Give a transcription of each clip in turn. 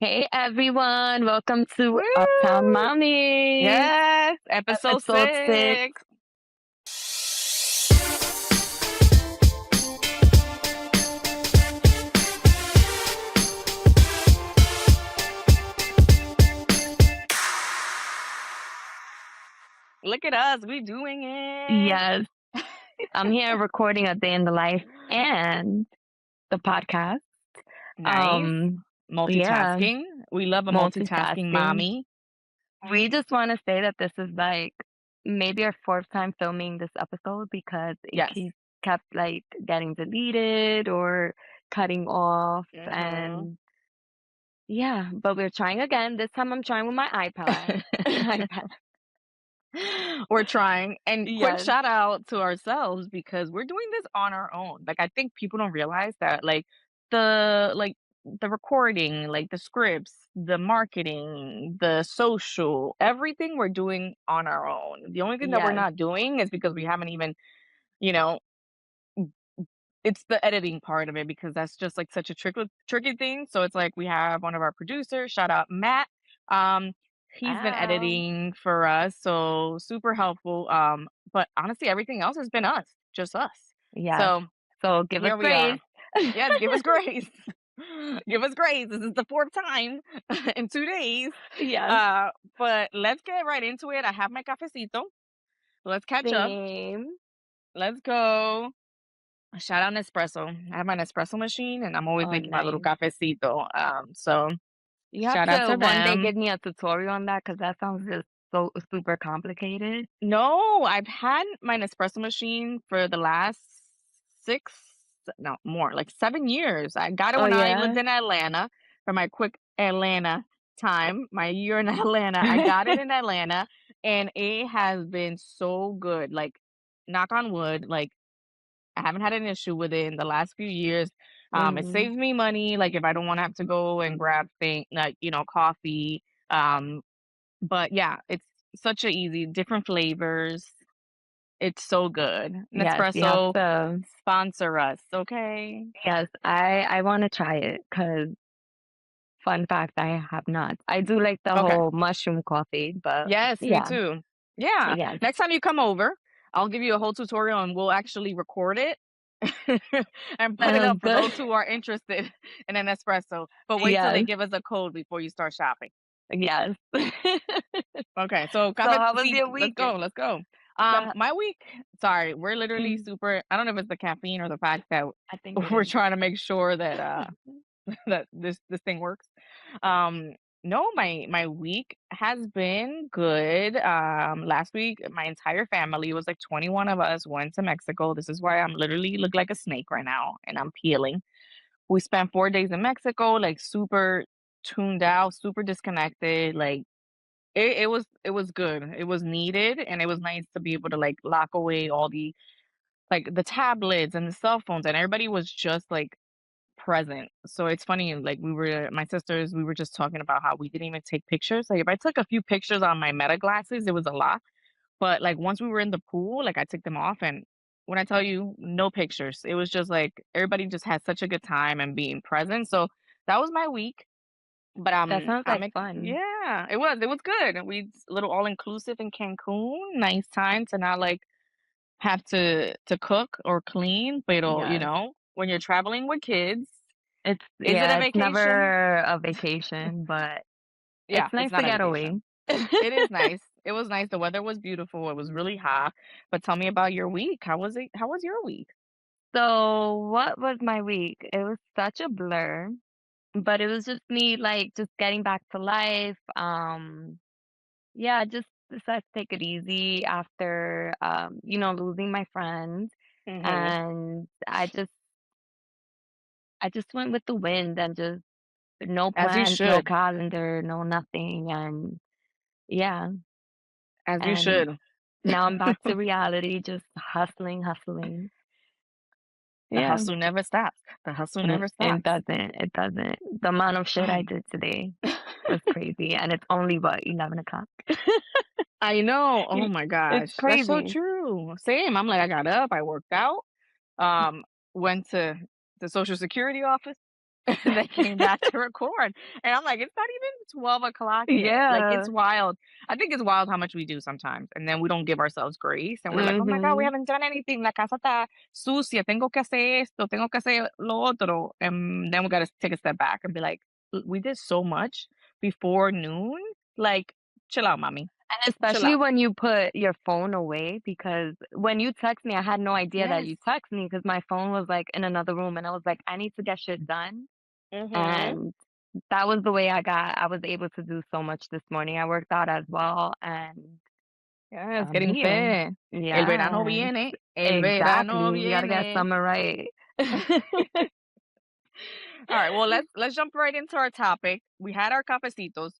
Hey everyone, welcome to Uptown Woo! Mommies, Yes, episode episode 6. 6. Look at us, we doing it. Yes, I'm here recording a day in the life and the podcast. Nice. Yeah, Multitasking. We love a multitasking multitasking. mommy. We just want to say that this is like maybe our fourth time filming this episode because it Yes. kept like getting deleted or cutting off, Mhm. and yeah, but we're trying again. This time I'm trying with my iPad. iPad. We're trying. And quick Yes. shout out to ourselves because we're doing this on our own. Like I think people don't realize that the recording, like the scripts, the marketing, the social, everything we're doing on our own. The only thing that we're Yes. not doing is because we haven't even, you know, it's the editing part of it because that's just like such a tricky thing. So it's like we have one of our producers, shout out Matt. Um, he's been Wow. editing for us, so super helpful. But honestly, everything else has been us, just us. Yes. So So give us here we grace. are. Yes, give us grace. Give us grace. This is the fourth time in 2 days. Yes. But let's get right into it. I have my cafecito. Let's catch up. Same. Let's go. Shout out Nespresso. I have my Nespresso machine and I'm always Oh, making my little nice. cafecito. So You have shout out to to one day them. give me a tutorial on that because that sounds just so super complicated. No, I've had my Nespresso machine for the last six, no, more, like 7 years. I got it Oh, when I yeah? lived in Atlanta for my quick Atlanta time, my year in Atlanta. I got it in Atlanta and it has been so good. Like, knock on wood, like, I haven't had an issue with it in the last few years. It hmm saves me money, like if I don't want to have to go and grab thing like coffee. Um, but yeah, it's such a easy, different flavors. It's so good. Yes, you have Nespresso, to. sponsor us, okay? Yes, I want to try it because fun fact, I have not. I do like the Okay. whole mushroom coffee, but Yes, me yeah, too. Yeah. yes, Next time you come over, I'll give you a whole tutorial and we'll actually record it and put it sounds up for good. those who are interested in an espresso. But wait till they Yes, give us a code before you start shopping. yes. Okay, so So how was cafecito. your Let's week? go. Let's go. The My week. Sorry, we're literally mm, super. I don't know if it's the caffeine or the fact that I think it we're is. trying to make sure that that this thing works. Um, no, my week has been good. Last week my entire family, it was like 21 of us, went to Mexico. This is why I'm literally look like a snake right now and I'm peeling. We spent 4 days in Mexico, like super tuned out, super disconnected, like it was good. It was needed, and it was nice to be able to, like, lock away all the tablets and the cell phones, and everybody was just, like, present. So it's funny, like, my sisters, we were just talking about how we didn't even take pictures. Like, if I took a few pictures on my Meta glasses, it was a lot, but, like, once we were in the pool, like, I took them off, and when I tell you, no pictures. It was just, like, everybody just had such a good time and being present, so that was my week. But That sounds I'm like fun. yeah, it was good. And we little all inclusive in Cancun. Nice time to not like have to cook or clean, but Yes. when you're traveling with kids, It's is it a yeah, it's vacation? never a vacation, but Yeah, it's it's nice to not a get away. vacation. It is nice. It was nice. The weather was beautiful. It was really hot. But tell me about your week. How was it? How was your week? So, what was my week? It was such a blur, but it was just me like just getting back to life. Yeah, just decided to take it easy after losing my friend. Hmm. And I just went with the wind and just no As you plans, no should. calendar, no nothing. And yeah, As you and should. now I'm back to reality, just hustling, hustling. The Yeah. hustle never stops. The hustle never It stops. doesn't. It doesn't. The amount of shit I Um, did today was crazy, and it's only what 11 o'clock. I know. Oh my It's gosh. That's so crazy. true. Same. I'm like, I got up, I worked out, um, went to the Social Security office, they came back to record. And I'm like, it's not even 12 o'clock yet. Like, it's Yeah. wild. I think it's wild how much we do sometimes. And then we don't give ourselves grace. And we're like, oh my God, we Mhm. haven't done anything. La casa está sucia. Tengo que hacer esto. Tengo que hacer lo otro. And then we got to take a step back and be like, We did so much before noon. Like, chill out, mommy. And Chill especially out. when you put your phone away, because when you text me, I had no idea that Yes. you text me because my phone was, like, in another room, and I was like, "I need to get shit done." Mm-hmm. And that was the way I was able to do so much this morning. I worked out as well, and Yes, I'm getting here. fit. El verano Yes, viene. El verano exactly. We gotta get viene. summer right. All right, well, let's jump right into our topic. We had our cafecitos.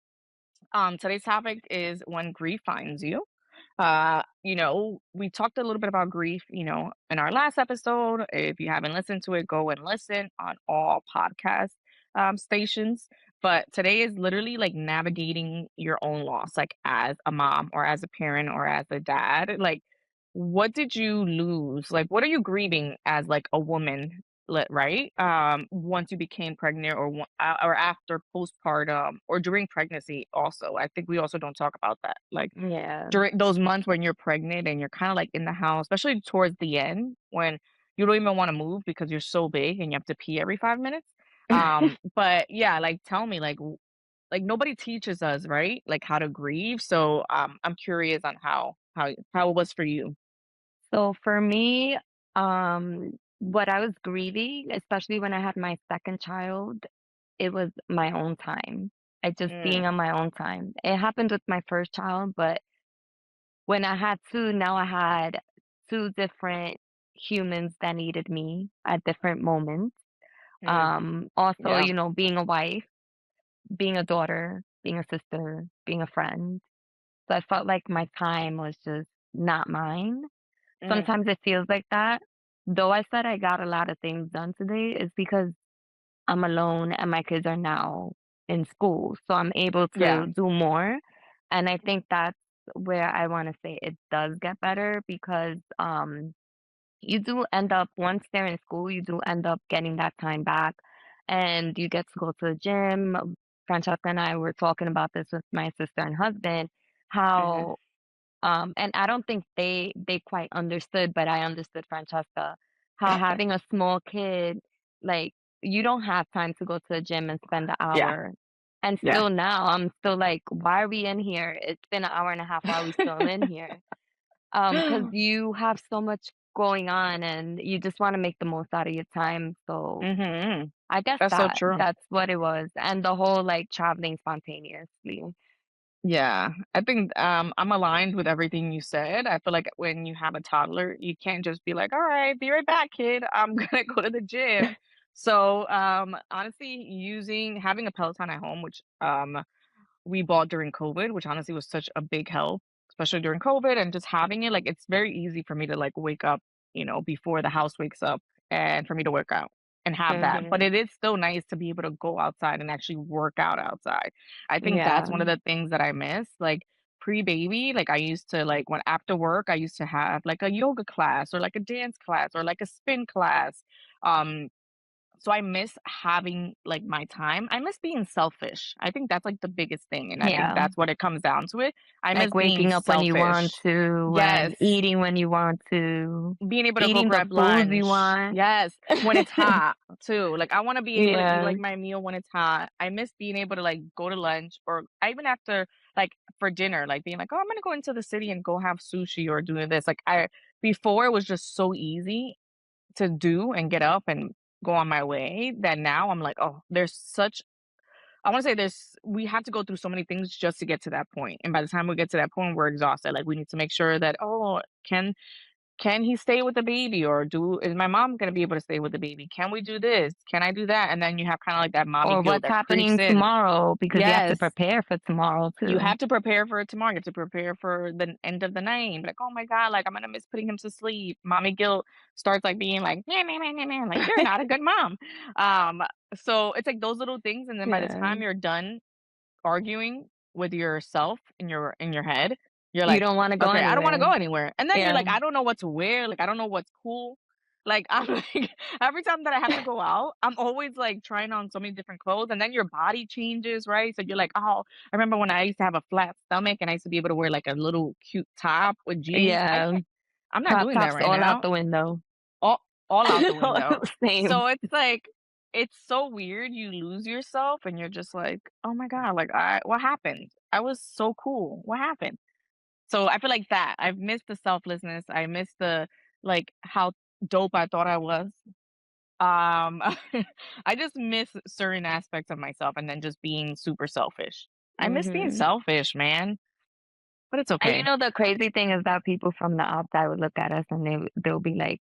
Today's topic is when grief finds you. We talked a little bit about grief, in our last episode. If you haven't listened to it, go and listen on all podcast stations. But today is literally like navigating your own loss, like as a mom or as a parent or as a dad. Like, what did you lose? Like, what are you grieving as like a woman? Right? Once you became pregnant or after postpartum or during pregnancy also. I think we also don't talk about that. Like Yeah. during those months when you're pregnant and you're kinda, like, in the house, especially towards the end when you don't even wanna move because you're so big and you have to pee every 5 minutes. But yeah, like, tell me, like, nobody teaches us, right? Like, how to grieve, so, I'm curious on how it was for you. So for me, what I was grieving, especially when I had my second child, it was my own time. I just being Mm, on my own time. It happened with my first child, but when I had two, now I had two different humans that needed me at different moments. mm, Also, yeah, being a wife, being a daughter, being a sister, being a friend. So I felt like my time was just not mine. mm, Sometimes it feels like that. Though I said I got a lot of things done today, it's because I'm alone and my kids are now in school. So I'm able yeah, to do more. And I think that's where I want to say it does get better because you do end up once they're in school, you do end up getting that time back and you get to go to the gym. Francesca and I were talking about this with my sister and husband, mhm, how and I don't think they quite understood, but I understood Francesca, how having a small kid, like, you don't have time to go to the gym and spend the yeah, hour. And yeah. still now, I'm still like, "Why are we in here? It's been an hour and a half. Why are we still in here?" Because you have so much going on and you just wanna make the most out of your time, so Mhm, I guess that's so true. that's what it was, and the whole, like, traveling spontaneously. Yeah, I think I'm aligned with everything you said. I feel like when you have a toddler, you can't just be like, "All right, be right back, kid. I'm gonna go to the gym." So, honestly, using having a Peloton at home, which we bought during COVID, which honestly was such a big help, especially during COVID and just having it, like, it's very easy for me to, like, wake up, before the house wakes up and for me to work out and have that. But Mhm. it is still nice to be able to go outside and actually work out outside. I think that's Yeah. one of the things that I miss, like, pre-baby, like, I used to, like, when after work, I used to have, like, a yoga class or, like, a dance class or, like, a spin class. Um, so I miss having, like, my time. I miss being selfish. I think that's, like, the biggest thing, and I think Yeah. that's what it comes down to it. I miss Like being waking up when you want selfish. to Yes. and eating when you want to, Being able to go eating the grab foods you lunch. want. Yes, when it's hot too. Like, I wanna be able to eat, Yeah. like, my meal when it's hot. I miss being able to, like, go to lunch or I even after like, for dinner, like, being like, "Oh, I'm gonna go into the city and go have sushi or doing this." Like, I before it was just so easy to do and get up and go on my way that now I'm like, "Oh, there's such." I wanna say we have to go through so many things just to get to that point, and by the time we get to that point, we're exhausted. Like, we need to make sure that, "Oh, can he stay with the baby or do is my mom gonna be able to stay with the baby? Can we do this? Can I do that?" And then you have kinda like that mommy Or guilt what's that creeps happening in. tomorrow because you have to Yes. prepare for tomorrow You too. have to prepare for it tomorrow. You have to prepare for the end of the night. Like, "Oh my god, like, I'm gonna miss putting him to sleep." Mommy guilt starts, like, being like, "Meh, meh, meh, meh, meh," like, "You're not a good mom." Um, so it's like those little things, and then by the Yeah. time you're done arguing with yourself in your head, you're You like, don't wanna go "Okay, I don't wanna anywhere. go anywhere." And then you're Yeah. like, "I don't know what to wear, like, I don't know what's cool." Like, I'm like every time that I have to go out, I'm always, like, trying on so many different clothes, and then your body changes, right? So you're like, "Oh." I remember when I used to have a flat stomach, and I used to be able to wear, like, a little cute top with jeans. I Yeah, can't I'm not crop doing that tops right all out now. the window. All all out the window. Same. So it's like it's so weird, you lose yourself, and you're just like, "Oh my god, like, I what happened? I was so cool. What happened?" So I feel like that. I've missed the selflessness. I miss the like how dope I thought I was. Um, I just miss certain aspects of myself and then just being super selfish. I miss being Mhm. selfish, man, but it's And you okay. know the crazy thing is that people from the outside would look at us and they'll be like,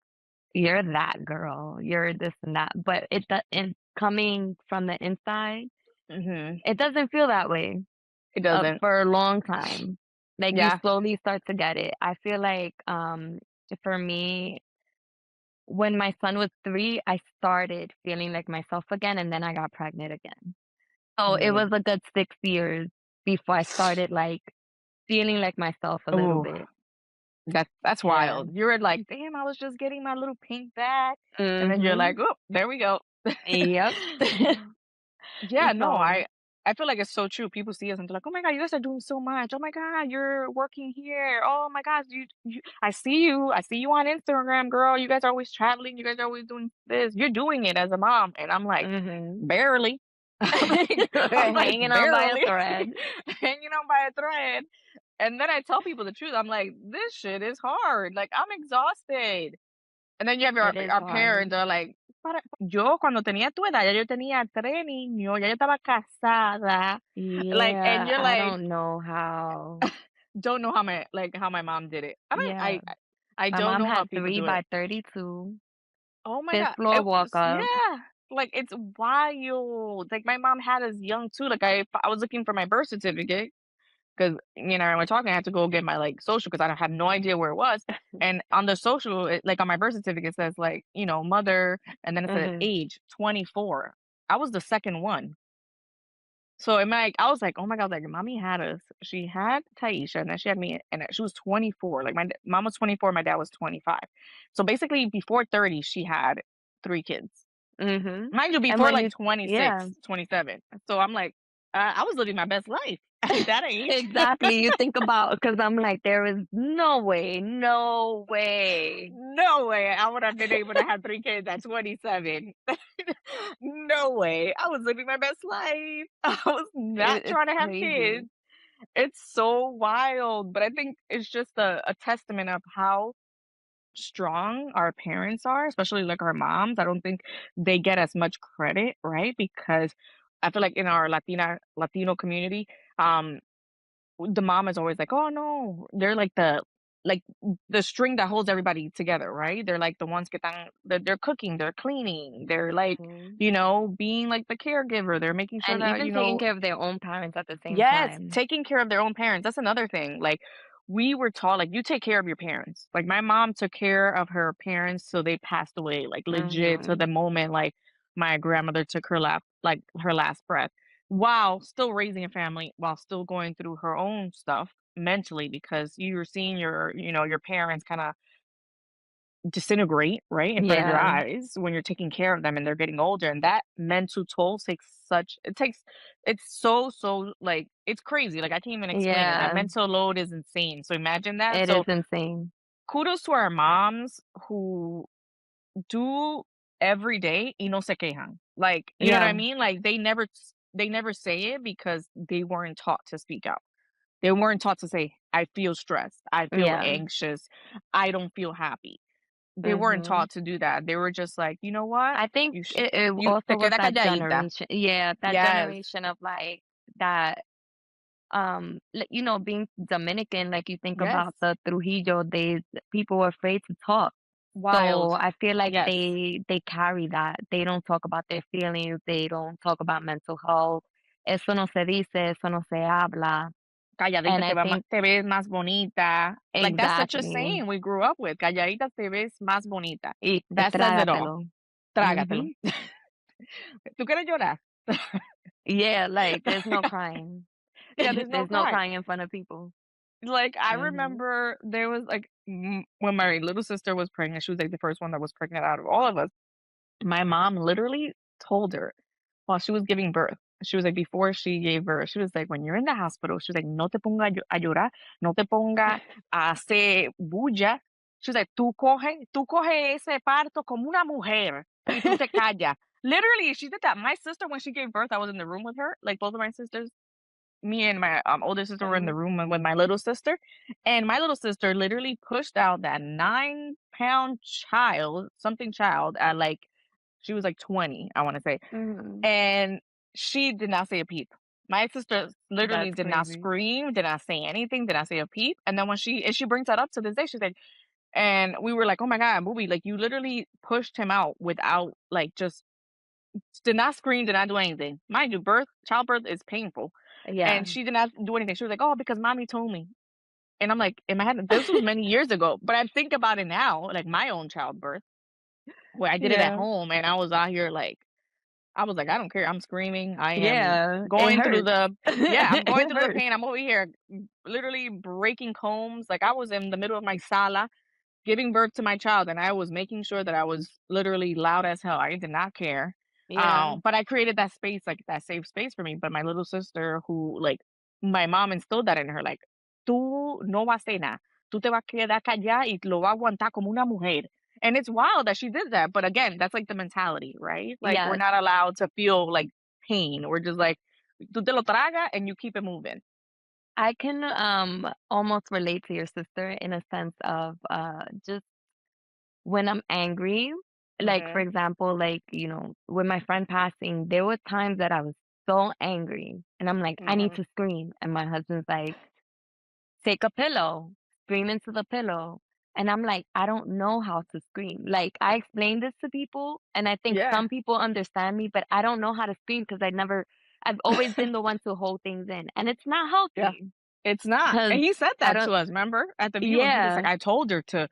"You're that girl. You're this and that." But in coming from the inside, Mhm. it doesn't feel that way It doesn't. for a long time. Like you Yeah. slowly start to get it. I feel like for me, when my son was 3, I started feeling like myself again, and then I got pregnant again. So it Mhm. was a good 6 years before I started, like, feeling like myself a little Ooh, bit. that's Yeah. wild. You're like, "Damn, I was just getting my little pink bag," and then you're like, Mhm. "Oh, there we go." Yep. Yeah, no, So I feel like it's so true. People see us and they're like, "Oh my god, you guys are doing so much. Oh my god, you're working here. Oh my gosh, you I see you. I see you on Instagram, girl. You guys are always traveling. You guys are always doing this. You're doing it as a mom." And I'm like, mhm. "Barely." I'm like, Hanging on by a "Barely." thread. Hanging on by a thread. And then I tell people the truth. I'm like, "This shit is hard. Like, I'm exhausted." And then you have It is our parents hard. are like, para yo cuando tenía tu edad, ya yo tenía 3 niños, ya yo estaba casada. Like, and Yeah, you're I like, don't know how. don't know how my mom did it. Yeah. I My don't mom know how had people 3 do it. by 32, Oh my 5th god. floor It walk was up. yeah. Like, it's wild. Like, my mom had us young too. Like, I was looking for my birth certificate. 'Cause, we're talking, I had to go get my, like, social because I had no idea where it was, and on the social, like, on my birth certificate, it says, like, mother, and then it said Mhm. age, 24. I was the second one. So, I was like, "Oh my god," like, mommy had us. She had Taisha, and then she had me, and she was 24. Like, my d mom was 24, my dad was 25. So, basically, before 30, she had 3 kids. Mhm. Mind you, And before, when like, you yeah. 26, 27. So, I'm like, I was living my best life at that age. Exactly, you think about because 'cause I'm like, "There is no way, no way." No way I would have been able to have 3 kids at 27. No way. I was living my best life. I was not It's trying to have kids. crazy. It's so wild, but I think it's just a testament of how strong our parents are, especially, like, our moms. I don't think they get as much credit, right? Because I feel like in our Latino community, um, the mom is always like, "Oh, no." They're like the string that holds everybody together, right? They're like the ones que están they're cooking, they're cleaning, they're like, Mhm. being like the caregiver. They're making sure And that, even taking care of their own parents at the same yes, time. taking care of their own parents. That's another thing. Like, we were taught, like, you take care of your parents. Like, my mom took care of her parents so they passed away, like, legit to the Mhm. moment, like, my grandmother took her last breath, while still raising a family, while still going through her own stuff mentally, because you're seeing your parents kind of disintegrate, right, in front of your Yeah, eyes when you're taking care of them and they're getting older, and that mental toll takes it's so, like, it's crazy, like, I can't even explain it. That yeah, mental load is insane, so imagine that. it is So, insane. kudos to our moms who do every day y no se quejan. Like, you know what I Yeah, mean? Like, they never say it because they weren't taught to speak out. They weren't taught to say, "I feel stressed. I feel yeah. anxious. I don't feel happy." They weren't Mhm. taught to do that. They were just like, "You know what? I think it You te also was queda that calladita." generation. Yeah, that Yes. generation of, like, that, being Dominican, like, you think Yes. about the Trujillo days, people were afraid to talk. Wild. So, I feel like Yes. they carry that. They don't talk about their feelings, they don't talk about mental health. Eso no se dice, eso no se habla, Calladita and I think te ves más bonita. Like, that's such a exactly. saying we grew up with. Calladita te ves más bonita. Y That says it all. trágatelo. Trágatelo. Mhm. ¿Tú quieres llorar? Yeah, like, there's no crying. Yeah, there's no There's no crying. crying in front of people. Like, I Mhm. remember there was, like, when my little sister was pregnant, she was like the first one that was pregnant out of all of us. My mom literally told her while she was giving birth. She was like, before she gave birth, she was like, when you're in the hospital, she was like, no te ponga a llorar, no te ponga a hacer bulla. She was like, tú coge ese parto como una mujer y tú te callas. Literally, she did that. My sister, when she gave birth, I was in the room with her, like both of my sisters. Me and my older sister were in the room with my little sister, and my little sister literally pushed out that 9-pound child, something child, at like she was like 20, I want to say, Mhm. and she did not say a peep. My sister literally That's did not crazy. scream, did not say anything, did not say a peep. And then when she brings that up to this day, she's like, and we were like, oh my God, Booby, like you literally pushed him out without like just did not scream, did not do anything. Mind you, childbirth is painful. Yeah. And she did not do anything. She was like, oh, because mommy told me. And I'm like, in my head, this was many years ago. But I think about it now, like my own childbirth, where I did it at Yeah. home and I was out here like, I was like, "I don't care, I'm screaming, I am Yeah, it going through hurts. the" yeah, I'm going It through the hurts. pain, I'm over here literally breaking combs, like, I was in the middle of my sala giving birth to my child, and I was making sure that I was literally loud as hell. I did not care. Yeah. But I created that space, like that safe space for me. But my little sister, who like my mom instilled that in her, like, tú no vas a hacer nada. Tú te vas a quedar callada y lo vas a aguantar como una mujer. And it's wild that she did that. But again, that's like the mentality, right? Like we're Yes. not allowed to feel like pain. We're just like, tú te lo traga and you keep it moving. I can, almost relate to your sister in a sense of, just when I'm angry, like, for Hmm. example, like, with my friend passing, there were times that I was so angry, and I'm like, "I need Hmm. to scream," and my husband's like, "Take a pillow, scream into the pillow," and I'm like, "I don't know how to scream." Like, I explain this to people, and I think Yeah. some people understand me, but I don't know how to scream because I've always been the one to hold things in, and it's not Yeah. healthy It's not, because and he said I that don't to us, remember? At the viewing, he was like, yeah, "I told her to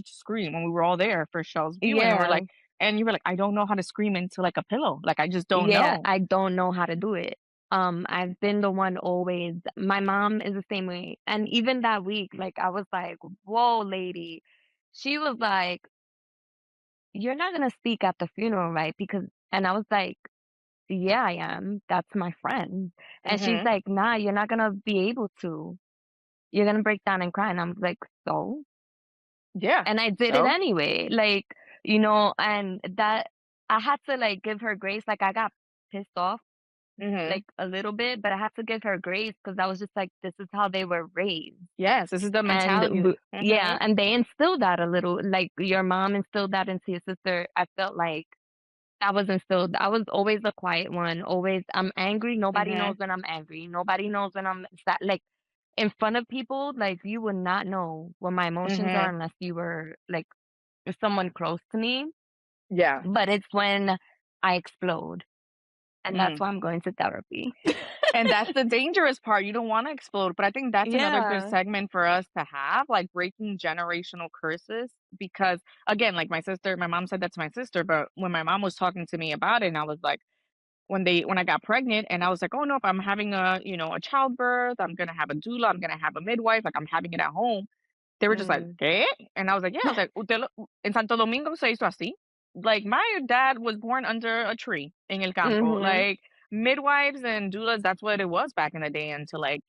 scream," when we were all there for Shell's viewing, and we're yeah. like and you were like, "I don't know how to scream into, like, a pillow, like, I just don't Yeah, know." I don't know how to do it. I've been the one always my mom is the same way, and even that week, like, I was like, "Whoa, lady." She was like, "You're not gonna speak at the funeral, right?" And I was like, "Yeah, I am. That's my friend." And she's Mhm. like, "Nah, you're not gonna be able to. You're gonna break down and cry." And I'm like, "So?" Yeah. And I did it So anyway, like, and that I had to, like, give her grace, like, I got pissed off mhm. like, a little bit, but I have to give her grace because I was just like, this is how they were raised. Yes, this is the And mentality. yeah, Mhm. and they instilled that a little, like your mom instilled that into your sister. I felt like that was instilled. I was always the quiet one, always I'm angry. Nobody knows Mhm. when I'm angry. Nobody knows when I'm sad. Like in front of people, like you would not know what my emotions are Mhm. unless you were like someone close to me. Yeah. But it's when I explode. And that's Mm. why I'm going to therapy. And that's the dangerous part, you don't wanna explode, but I think that's another good Yeah. segment for us to have, like, breaking generational curses, because, again, like, my mom said that to my sister, but when my mom was talking to me about it, and I was like when I got pregnant and I was like, "Oh, no, if I'm having a childbirth, I'm gonna have a doula, I'm gonna have a midwife, like, I'm having it at home." They were just like, Mm. "¿Qué?" And I was like, "Yeah." I was like, "Usted lo en Santo Domingo se hizo así." Like, my dad was born under a tree in El Campo. Mhm. Like, midwives and doulas, that's what it was back in the day until, like,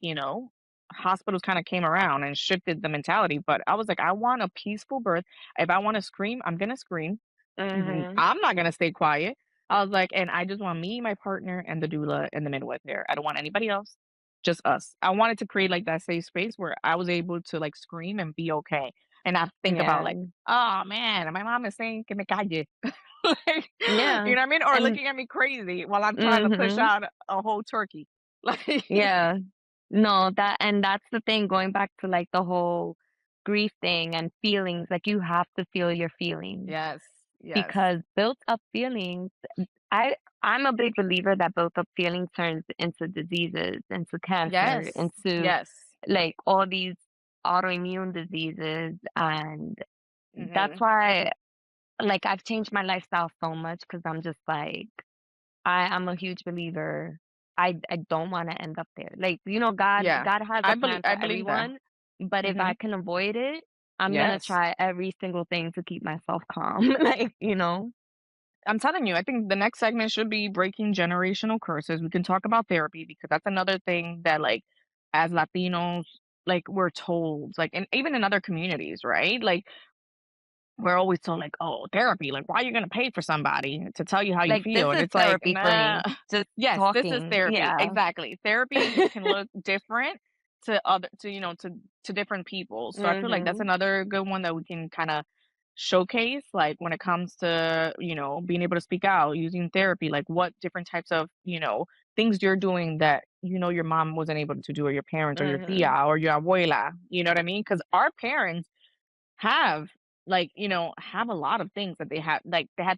hospitals kinda came around and shifted the mentality, but I was like, "I want a peaceful birth. If I wanna scream, I'm gonna scream. Mhm. I'm not gonna stay quiet." I was like, "And I just want me, my partner, and the doula and the midwife there. I don't want anybody else, just us." I wanted to create like that safe space where I was able to like scream and be okay and not think about Yeah. like, "Oh man, my mom is saying que me calle." Like, Yeah. you know what I mean? Or And looking at me crazy while I'm trying to push mhm. out a whole turkey. Like, Yeah. No, that's the thing going back to like the whole grief thing and feelings, like you have to feel your feelings yes, yes, because built up feelings I I'm a big believer that built up feeling turns into diseases, into cancer, yes, into yes. like all these autoimmune diseases and that's Hmm. why like I've changed my lifestyle so much because I'm just like I'm a huge believer. I don't want to end up there. Like, God Yeah, God has a plan I for believe that. everyone, but if Hmm. I can avoid it, I'm gonna Yes. try every single thing to keep myself calm, like, I'm telling you, I think the next segment should be breaking generational curses. We can talk about therapy because that's another thing that, like, as Latinos, like, we're told, like, and even in other communities, right? Like, we're always told, like, oh, therapy, like, why are you going to pay for somebody to tell you how you like, this feel? And is it's like, therapy for nah, me, just yes, this is talking, therapy. yeah. Exactly. Therapy can look different to different people. So I feel like that's Mhm. another good one that we can kind of showcase, like when it comes to, being able to speak out using therapy, like what different types of, things you're doing that, your mom wasn't able to do, or your parents, or your tia, Mhm. or your abuela, you know what I mean? Because our parents have have a lot of things that they had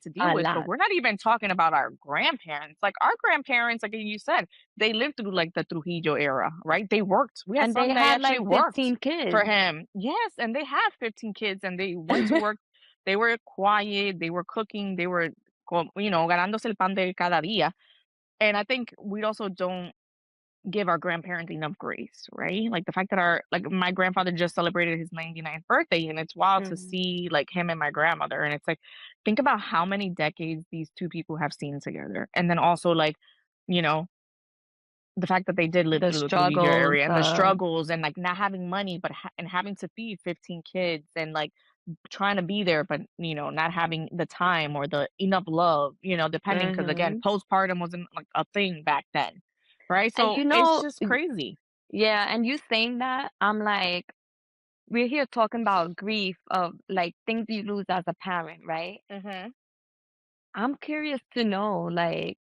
to deal A with, but lot. we're not even talking about our grandparents. Like our grandparents, like you said, they lived through like the Trujillo era, right? They worked. We had And they some that had, actually like, worked 15 for kids. him. Yes, and they have 15 kids and they went to work. They were quiet, they were cooking, they were ganándose el pan de cada día. And I think we also don't give our grandparents enough grace, right? Like the fact that my grandfather just celebrated his 99th birthday, and it's wild to Mhm. see like him and my grandmother. And it's like, think about how many decades these two people have seen together. And then also like, you know, the fact that they did live The through the Trujillo struggles, area and the struggles and like not having money, but and having to feed 15 kids and like trying to be there, but not having the time or the enough love, depending because again, mhm. postpartum wasn't like a thing back then, right? And So it's just crazy. yeah, and you saying that, I'm like, we're here talking about grief of, like, things you lose as a parent, right? Mhm. I'm curious to know, like,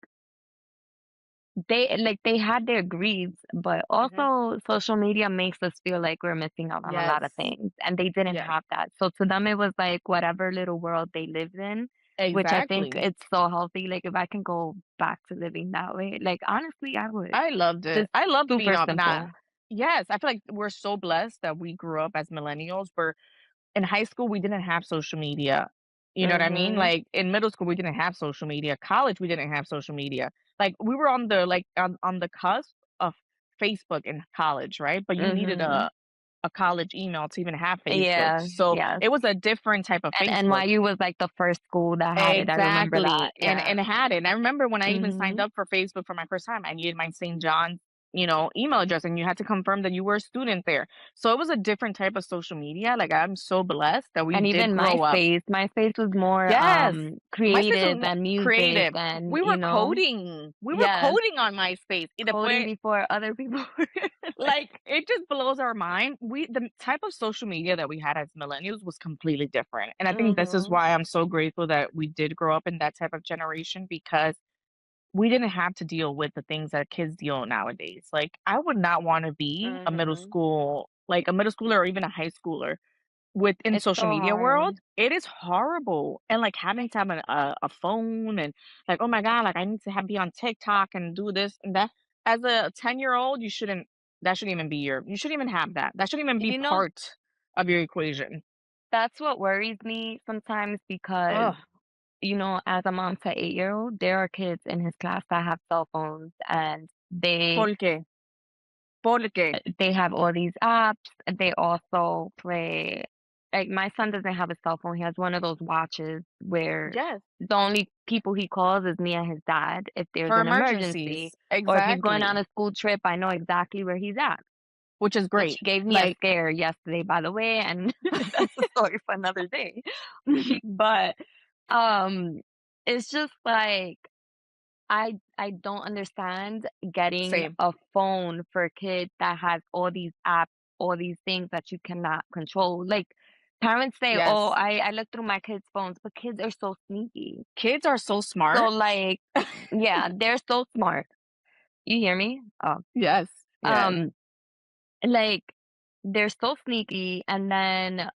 they had their grieves, but Mhm. also social media makes us feel like we're missing out on a lot Yes. of things, and they didn't Yes. have that. So to them, it was like whatever little world they lived in, which I think Exactly. it's so healthy. Like, if I can go back to living that way, like, honestly, I would. I loved it. Just I loved being super up not. simple. Yes, I feel like we're so blessed that we grew up as millennials. Where in high school we didn't have social media. You know what I mean? Mhm. Like in middle school we didn't have social media. College we didn't have social media. Like we were on the on the cusp of Facebook in college, right? But you needed Mhm. a college email to even have Facebook. Yeah, So yes. it was a different type of And Facebook. NYU was, like, the first school that had it, I remember that, Exactly, yeah. and it had it, and I remember when I even signed Mhm. up for Facebook for my first time, I needed my St. John's, email address, and you had to confirm that you were a student there. So it was a different type of social media, like, I'm so blessed that we And did even grow up. MySpace was more, Yes, MySpace was creative more and music creative. and, We were coding. We were yes, coding on MySpace, y coding después before other people like, like, it just blows our mind. The type of social media that we had as millennials was completely different, and I think this is mhm, why I'm so grateful that we did grow up in that type of generation because we didn't have to deal with the things that kids deal nowadays. Like, I would not wanna be mhm. a middle schooler or even a high schooler within It's social so media world. hard. It is horrible, and, like, having to have a phone and, like, "Oh my god, like, I need to have be on TikTok and do this and that." As a 10-year-old, that shouldn't even be you shouldn't even have that. That shouldn't even be You know, part of your equation. that's what worries me sometimes because, Ugh. as a mom to 8-year-old, there are kids in his class that have cell phones and ¿Por qué? ¿Por qué? they have all these apps. They also play, like, my son doesn't have a cell phone. He has one of those watches where Yes, the only people he calls is me and his dad if there's for an emergency, emergencies. or if he's going on Exactly. a school trip, I know exactly where he's at, Which is which great. gave me a Like scare yesterday, by the way, and that's a story for another day. But, um, it's just like I don't understand getting same. a phone for a kid that has all these apps, all these things that you cannot control. Like, parents say, "Oh, Yes. I look through my kids' phones," but kids are so sneaky. Kids are so So, smart. like, yeah, they're so smart. You hear me? Oh, Yes. Yes. um, like, they're so sneaky, and then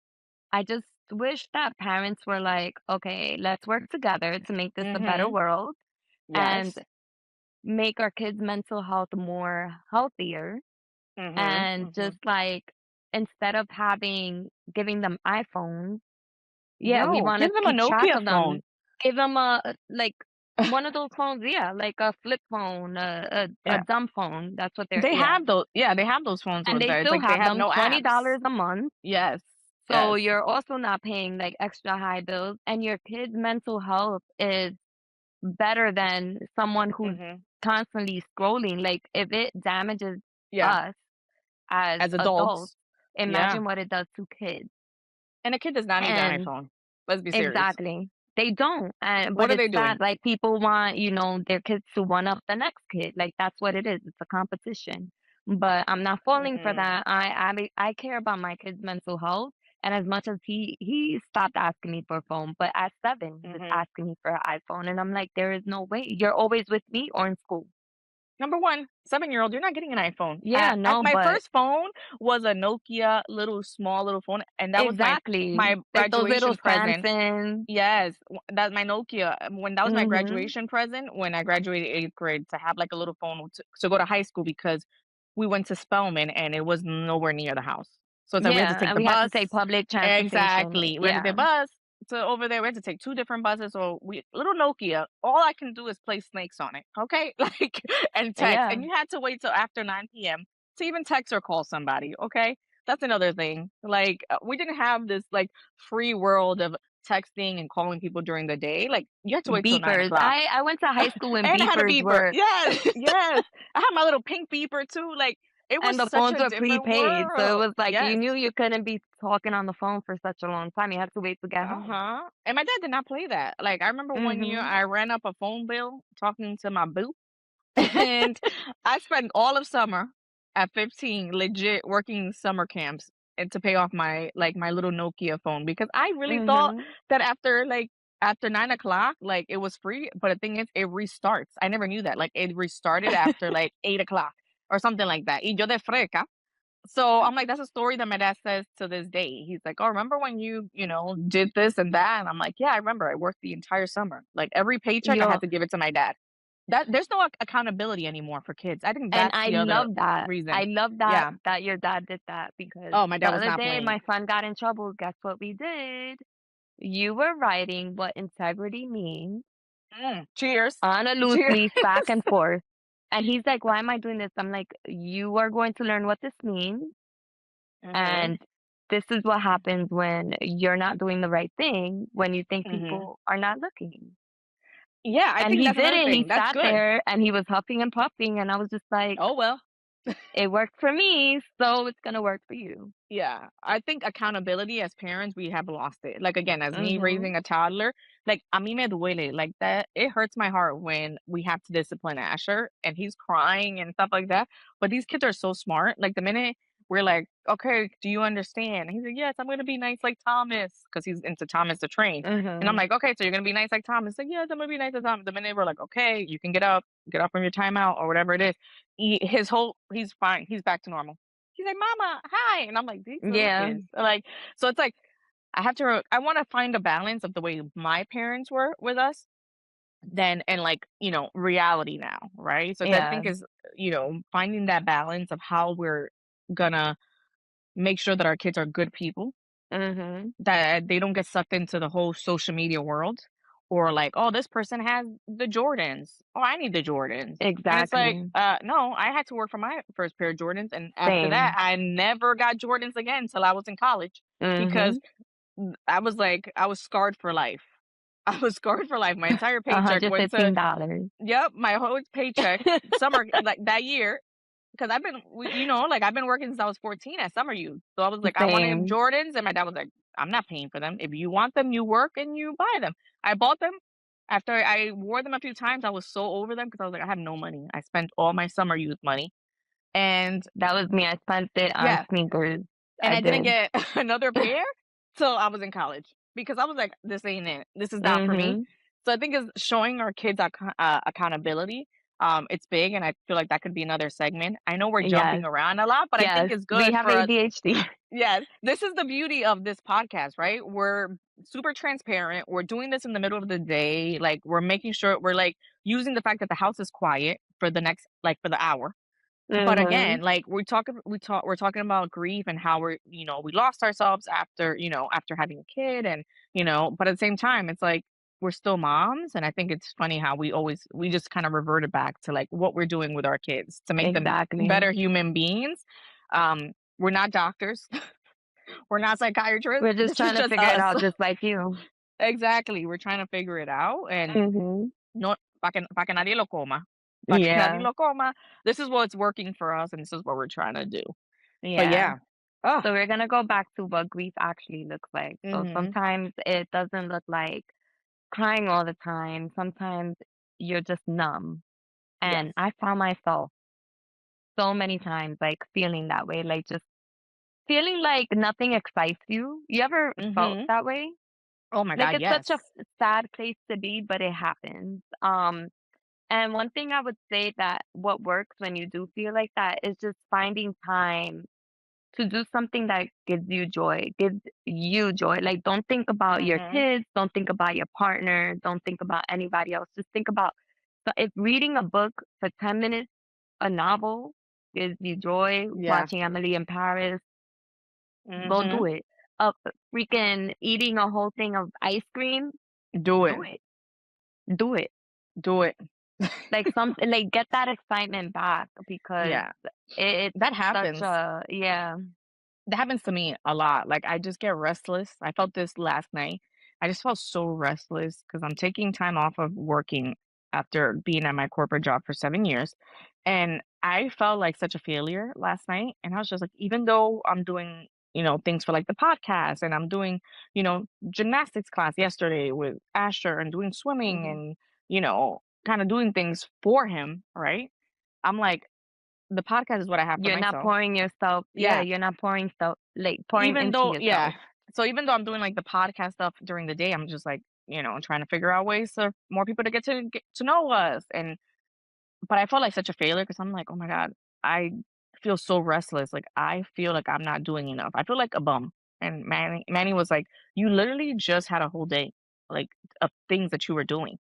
I just wish that parents were like, "Okay, let's work together to make this a better Mhm. world and Yes. make our kids' mental health more healthier." Mhm. And just, Mhm. like, instead of giving them iPhones, yeah, we No, wanna give them a keep track Nokia of them. phone. Give them like, one of those phones, yeah, like a flip phone, a Yeah. dumb phone, that's what they're, They yeah. have those yeah, they have those phones And where they it's still like they have have them, no apps. $20 a month, Yes. So Yes. you're also not paying like extra high bills, and your kid's mental health is better than someone who's Mhm. constantly scrolling. Like if it damages Yeah. us as As adults, adults. Yeah. imagine what it does to kids. And a kid does not need an And iPhone. Let's be serious. exactly. They don't, and What but are it's they sad, doing? like, people want, their kids to one up the next kid, like, that's what it is, it's a competition. But I'm not falling for Mm-mm. that. I care about my kid's mental health, and as much as he stopped asking me for a phone, but at 7, he was Mhm. asking me for an iPhone, and I'm like, "There is no way. You're always with me or in school." Number 1, 7-year-old, you're not getting an iPhone. Yeah, At no, my but first phone was a Nokia little small little phone, and that was exactly. my Like, those little graduation present. Samsung. Yes, that's my Nokia. When that was my Mhm. graduation present when I graduated 8th grade to have like a little phone to go to high school because we went to Spelman and it was nowhere near the house. So it's like we had to Yeah, take and the we had to bus. take public transportation. Exactly. We had to Yeah, take bus to over there. We had to take 2 different buses. So we little Nokia, all I can do is play snakes on it. Okay? Like and text. yeah. And you had to wait till after 9 p.m. to even text or call somebody. Okay? That's another thing. Like we didn't have this like free world of texting and calling people during the day. Like you had to wait till nine Beepers. o'clock. I went to high school when And I had a beepers beeper. were Yes, yes. I had my little pink beeper too. Like it was and the such phones a were different prepaid, so it world. was like you Yes. knew you couldn't be talking on the phone for such a long time. You had to wait to get home. Uh-huh. And my dad did not play that. Like I remember one year Mhm. I ran up a phone bill talking to my boo and I spent all of summer at 15 legit working summer camps and to pay off my little Nokia phone because I really thought Mhm. that after 9 o'clock, like it was free. But the thing is it restarts. I never knew that. Like it restarted after like 8 o'clock or something like that. Y yo de freca. So I'm like, that's a story that my dad says to this day. He's like, "Oh, remember when you did this and that?" And I'm like, "Yeah, I remember. I worked the entire summer. Like every paycheck, I Yo, had to give it to my dad." That there's no accountability anymore for kids. I think and that's I the other love that. I reason. love that Yeah. that your dad did that because Oh, my the dad was other not day playing. my son got in trouble. Guess what we did? You were writing what integrity means Cheers. on a loose Cheers. leaf back and forth. And he's like, "Why am I doing this?" I'm like, "You are going to learn what this means. Mhm. And this is what happens when you're not doing the right thing when you think Mhm. people are not looking." Yeah, I And think he that's did another it. He thing. That's sat good. there and he was huffing and puffing. And I was just like, Oh well. it worked for me. So it's going to work for you. Yeah, I think accountability as parents, we have lost it. Like again, as me Mm-hmm. raising a toddler, like a mí me duele, like that. It hurts my heart when we have to discipline Asher and he's crying and stuff like that. But these kids are so smart. Like the minute we're like, okay, do you understand? And he's like, yes, I'm gonna be nice like Thomas, because he's into Thomas the Train. And I'm Mm-hmm. like, okay, so you're gonna be nice like Thomas. Like, yes, I'm gonna be nice like Thomas. The minute we're like, okay, you can get up from your timeout or whatever it is. He's fine. He's back to normal. He's like, "Mama, hi," and I'm like, "These little Yeah. kids." Like, so it's like I want to find a balance of the way my parents were with us, then and like reality now, right? So that I Yeah. think is finding that balance of how we're gonna make sure that our kids are good people, Mm-hmm. that they don't get sucked into the whole social media world, or like, oh, this person has the Jordans. Oh, I need the Jordans. And it's like, Exactly. no, I had to work for my first pair of Jordans. And after that, Same. I never got Jordans again until I was in college because Mm-hmm. I was scarred for life. I was scarred for life. My entire paycheck went to, $115. yep, my whole paycheck, summer, like that year, because like I've been working since I was 14 at summer youth. So I was like, I wanted Same. Jordans, and my dad was like, I'm not paying for them. If you want them, you work and you buy them. I bought them. After I wore them a few times, I was so over them because I was like, I have no money. I spent all my summer youth money, and That was me. I spent it on yeah, sneakers. and I I didn't did. get another pair till I was in college because I was like, this ain't it. This is not for me. Mm-hmm. So I think is showing our kids accountability. It's big, and I feel like that could be another segment. I know we're Yes. jumping around a lot, but I Yes. think it's We good have for us. ADHD. Yes, this is the beauty of this podcast, right? We're super transparent. We're doing this in the middle of the day. Like we're making sure we're like using the fact that the house is quiet for the next like for the hour. But Mhm. again, like we're talking about grief and how we lost ourselves after, after having a kid and, but at the same time, it's like we're still moms. And I think it's funny how we just kind of reverted back to like what we're doing with our kids to make them Exactly. better human beings. We're not doctors. We're not psychiatrists. We're just This is trying to just figure it us. out just like you. Exactly. We're trying to figure it out, and Mhm. no, pa' que nadie lo coma. Pa' que nadie Yeah. lo coma. This is what's working for us, and this is what we're trying to do. But Yeah. yeah. Oh. So we're gonna go back to what grief actually looks like. So Mhm. sometimes it doesn't look like crying all the time. Sometimes you're just numb. Yes. And I found myself so many times like feeling that way, like just feeling like nothing excites you. You ever felt Mhm. that way? Oh my Like god, it's such a yes. sad place to be, but it happens. And one thing I would say that what works when you do feel like that is just finding time to do something that gives you joy. Like, don't think about your Mhm. kids, don't think about your partner, don't think about anybody else. Just think about so if reading a book for 10 minutes, a novel gives you joy, Yeah. watching Emily in Paris, go do Mhm. it. Freaking eating a whole thing of ice cream, Do it. do it. Do it. Do it. Like something like get that excitement back because Yeah. it's That such happens. a yeah. That happens to me a lot. Like, I just get restless. I felt this last night. I just felt so restless because I'm taking time off of working after being at my corporate job for 7 years. And I felt like such a failure last night. And I was just like, even though I'm doing, things for like the podcast and I'm doing, gymnastics class yesterday with Asher and doing swimming Mhm. and, kind of doing things for him, right? I'm like, the podcast is what I have for You're not myself. pouring yourself yeah, Yeah, you're not pouring stuff like pouring even into though yeah. yourself. So even though I'm doing, like, the podcast stuff during the day, I'm just, like, trying to figure out ways for more people to get to know us, and but I felt like such a failure because 'cause I'm like, "Oh my god, I feel so restless, like, I feel like I'm not doing enough. I feel like a bum." And Manny was like, "You literally just had a whole day, like, of things that you were doing."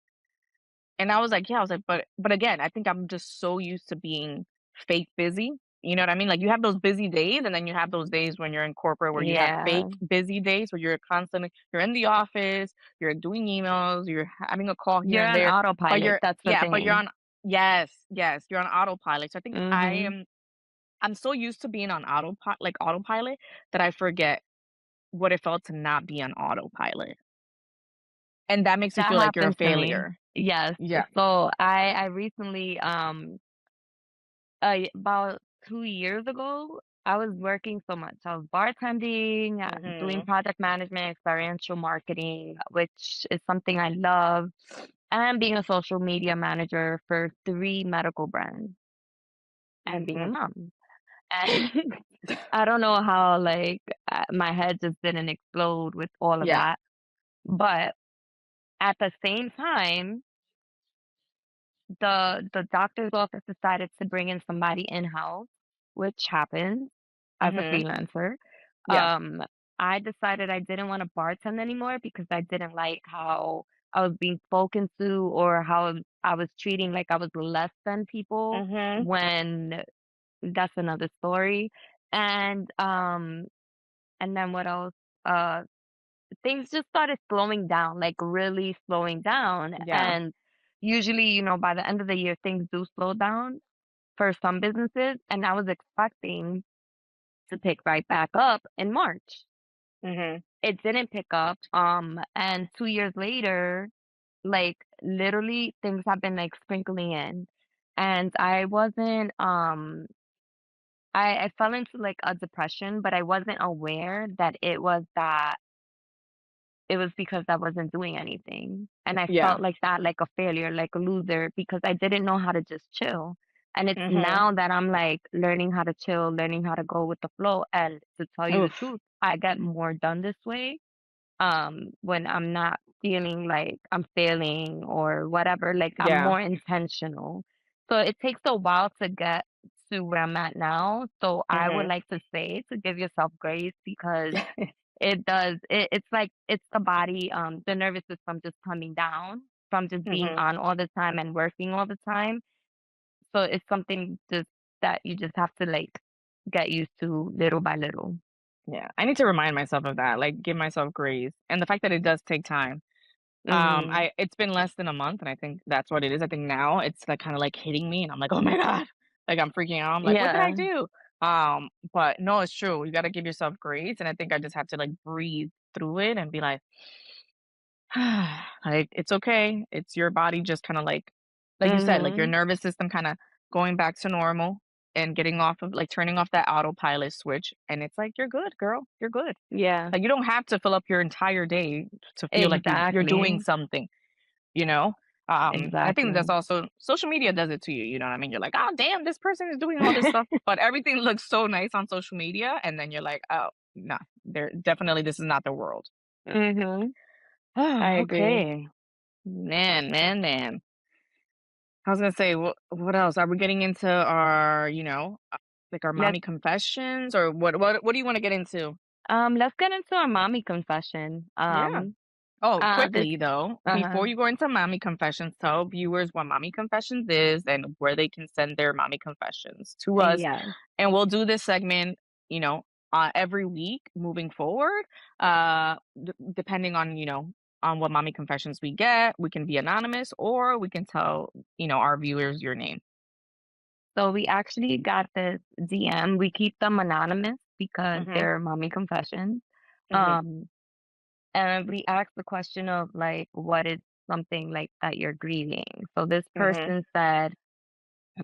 And I was like, yeah, I was like, but again, I think I'm just so used to being fake busy. You know what I mean? Like you have those busy days and then you have those days when you're in corporate where you have Yeah. fake busy days where you're in the office, you're doing emails, you're having a call here You're and on there, but autopilot, that's the but you're thing. on yes, yes, you're on autopilot. So I think Mhm. I'm so used to being on autopilot that I forget what it felt to not be on autopilot. And that makes you That feel like you're a happens to me. failure. Yes. Yeah. So I recently, about 2 years ago, I was working so much. I was bartending, doing Mhm. project management, experiential marketing, which is something I love, and being a social media manager for 3 medical brands, and being a Mhm. mom. And I don't know how, like, my head just didn't explode with all of Yeah. that, but at the same time, the doctor's office decided to bring in somebody in-house, which happens as a Mhm. freelancer. Yeah. Um, I decided I didn't wanna bartend anymore because I didn't like how I was being spoken to or how I was treating like I was less than people Mhm. when that's another story. And, um, and then what else? Uh, Things just started slowing down, like really slowing down. Yeah. And usually, by the end of the year, things do slow down for some businesses. And I was expecting to pick right back up in March. Mhm. It didn't pick up. And 2 years later, like literally things have been like sprinkling in. And I fell into like a depression, but I wasn't aware that it was because I wasn't doing anything, and I Yeah. felt like that, like a failure, like a loser, because I didn't know how to just chill. And it's Mhm. now that I'm like learning how to chill, learning how to go with the flow. And to tell you the Oof. truth, I get more done this way. When I'm not feeling like I'm failing or whatever, like I'm Yeah. more intentional. So it takes a while to get to where I'm at now. So I would Mhm. like to say to give yourself grace because it does. It's like it's the body, the nervous system just coming down from just being Mhm. on all the time and working all the time. So it's something just that you just have to like get used to little by little. Yeah. I need to remind myself of that, like, give myself grace, and the fact that it does take time. Mhm. It's been less than a month, and I think that's what it is. I think now it's, like, kinda, like, hitting me, and I'm like, "Oh my god." Like, I'm freaking out. I'm like, "What did I Yeah. do?" But no, it's true. You gotta give yourself grace, and I think I just have to, like, breathe through it and be like, "It's okay." It's your body just kinda like you said, like, your Mhm. nervous system kinda going back to normal and getting off of like, turning off that autopilot switch, and it's like, "You're good, girl. You're good." Yeah. Like, you don't have to fill up your entire day to feel like you're doing Exactly. something, you know? I think that's Exactly. also social media does it to you, you know what I mean? You're like, "Oh, damn, this person is doing all this stuff," but everything looks so nice on social media, and then you're like, "Oh, no, they're definitely this is not the world." Mhm. I Ah, agree. okay. Man, man, man. I was gonna say, what else? Are we getting into our, like our Let's mommy confessions, or what do you want to get into? let's get into our mommy confession. Yeah. Oh, This quickly though, uh-huh. before you go into mommy confessions, tell viewers what mommy confessions is and where they can send their mommy confessions to us. Yeah. And we'll do this segment, you know, every week moving forward. Depending on, on what mommy confessions we get, we can be anonymous or we can tell, our viewers your name. So we actually got this DM. We keep them anonymous because Mhm. they're mommy confessions. Mhm. Um, and we asked the question of like, what is something like that you're grieving? So this Mhm. person said,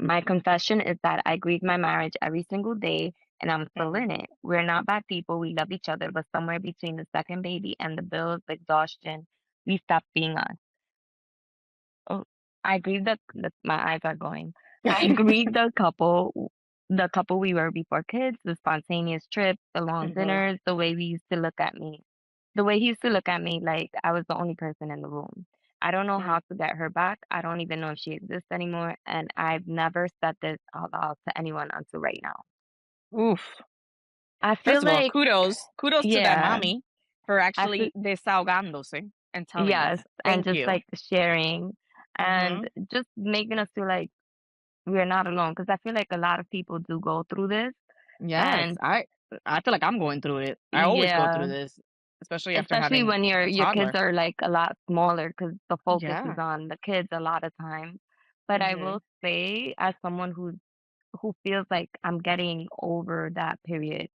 my confession is that I grieve my marriage every single day and I'm still Mhm. in it. We're not bad people. We love each other, but somewhere between the second baby and the bills, exhaustion, we stopped being us. Oh, I grieve the my eyes are going. I grieve the couple we were before kids, the spontaneous trips, the long Mhm. dinners, the way we used to look at me. The way he used to look at me like I was the only person in the room. I don't know Mm. how to get her back. I don't even know if she exists anymore, and I've never said this out loud to anyone until right now. Oof. I feel First of all, like kudos to that yeah, mommy for I feel actually desahogándose and telling us. yes, and Thank just you. like sharing and Mhm. just making us feel like we're not alone, because I feel like a lot of people do go through this, Yes, and I feel like I'm going through it. I always go through yeah, this, especially after especially having when a your kids toddler. are, like, a lot smaller, because the focus is Yeah. on the kids a lot of times. But I will Mhm. say, as someone who feels like I'm getting over that period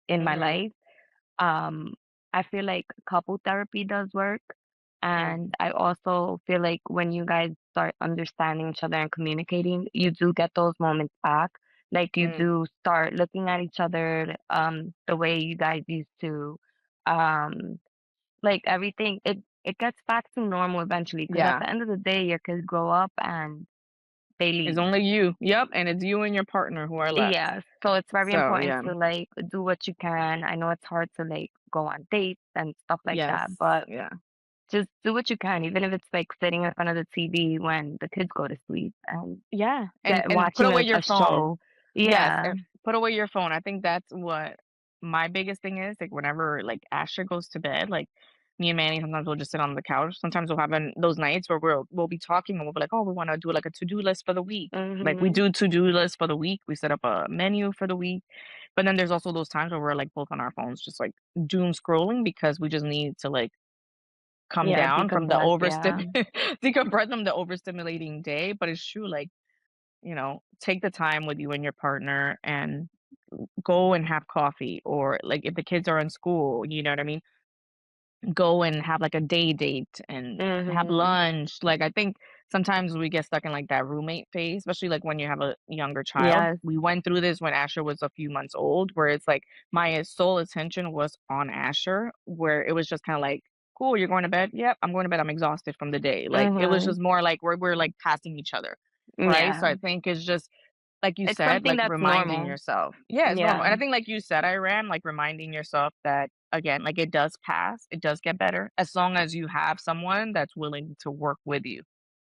in my Mhm. life, um, I feel like couple therapy does work, Mm. and I also feel like when you guys start understanding each other and communicating, you do get those moments back. Like you Mm. do start looking at each other the way you guys used to. Um, like everything it gets back to normal eventually, because at Yeah. the end of the day your kids grow up and they It's leave. only you. Yep, and it's you and your partner who are left. Yes, so it's very So, important yeah. to like do what you can. I know it's hard to like go on dates and stuff like Yes. that, but Yeah. just do what you can, even if it's like sitting in front of the TV when the kids go to sleep and Yeah, get and put watching away your a phone. show. Yes, Yeah. and put away your phone. I think that's what my biggest thing is, like, whenever, like, Asher goes to bed, like, me and Manny, sometimes we'll just sit on the couch. Sometimes we'll have those nights where we'll be talking and we'll be like, "Oh, we wanna do, like, a to-do list for the week." Like, we Mhm. do to-do lists for the week. We set up a menu for the week. But then there's also those times where we're, like, both on our phones just, like, doom scrolling because we just need to, like, come Yeah, down from the decompress, yeah. decompress from the overstimulating day, but it's true, like, take the time with you and your partner and go and have coffee or like if the kids are in school, you know what I mean? Go and have like a day date and have Mhm. lunch. Like I think sometimes we get stuck in like that roommate phase, especially like when you have a younger child. Yes. We went through this when Asher was a few months old, where it's like my sole attention was on Asher, where it was just kind of like, cool, you're going to bed? Yep, I'm going to bed. I'm exhausted from the day. Like it was Mhm. just more like we're like passing each other. Right. So Yeah. I think it's just like you It's said, something like that's reminding normal. yourself. Yeah, it's normal. Yeah. And I think like you said, I ran like reminding yourself that again, like it does pass, it does get better as long as you have someone that's willing to work with you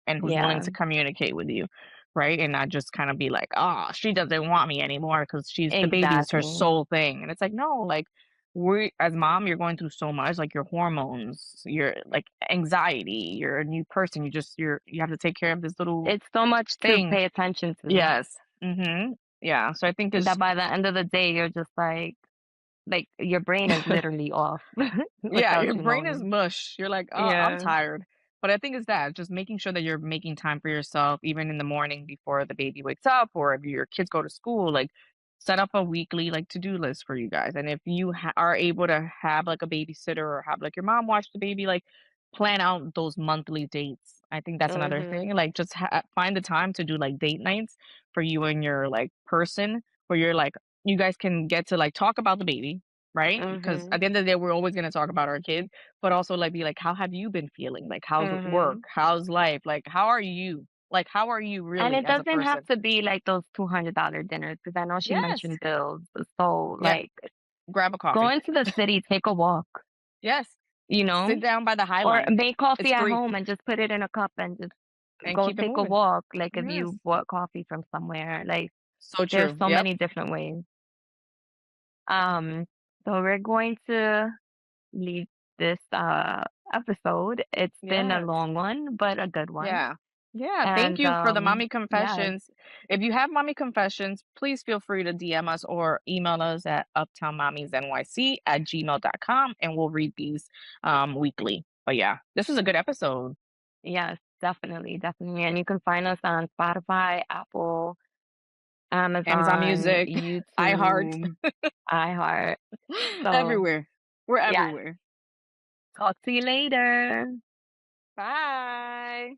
and who's willing Yeah. to communicate with you. Right. And not just kind of be like, oh, she doesn't want me anymore because the baby is her Exactly. sole thing. And it's like, no, like we as mom, you're going through so much, like your hormones, your like anxiety, you're a new person. You have to take care of this little It's so much to thing. pay attention to Yes. Mhm. Yeah, so I think it's that by the end of the day you're just like your brain is literally off yeah, your without you brain is knowing. mush. You're like, "Oh, I'm Yeah. tired." But I think it's that, just making sure that you're making time for yourself even in the morning before the baby wakes up or if your kids go to school, like set up a weekly like to-do list for you guys. And if you are able to have like a babysitter or have like your mom watch the baby, like plan out those monthly dates. I think that's another thing. Mhm. Like just find the time to do like date nights for you and your like person where you're like you guys can get to like talk about the baby, right? Because at Mhm. the end of the day, we're always going to talk about our kids, but also like be like, how have you been feeling? Like, how's work? Mhm. How's life? Like, how are you? Like, how are you And really it as a doesn't have person? to be like those $200 dinners because I know she Yes. mentioned bills. So, Yeah. like, Grab a go coffee. into the city, take a walk, Yes. you Sit know, down by the High or Line. make coffee It's at free, home and just put it in a cup and just and go keep it take a moving. walk. Like, if Yes. you bought coffee from somewhere, like, So there's true. so Yep. many different ways. Um, so we're going to leave this episode. It's been a Yes. long one, but a good one. Yeah. Yeah. Thank And you for the Mommy yes, Confessions. If you have Mommy Confessions, please feel free to DM us or email us at uptownmommiesnyc@gmail.com and we'll read these weekly. But yeah, this was a good episode. yes, definitely, definitely. And you can find us on Spotify, Apple, Amazon Amazon, Music, iHeart, YouTube, iHeart. So everywhere. We're yes, everywhere. talk to you later. Bye.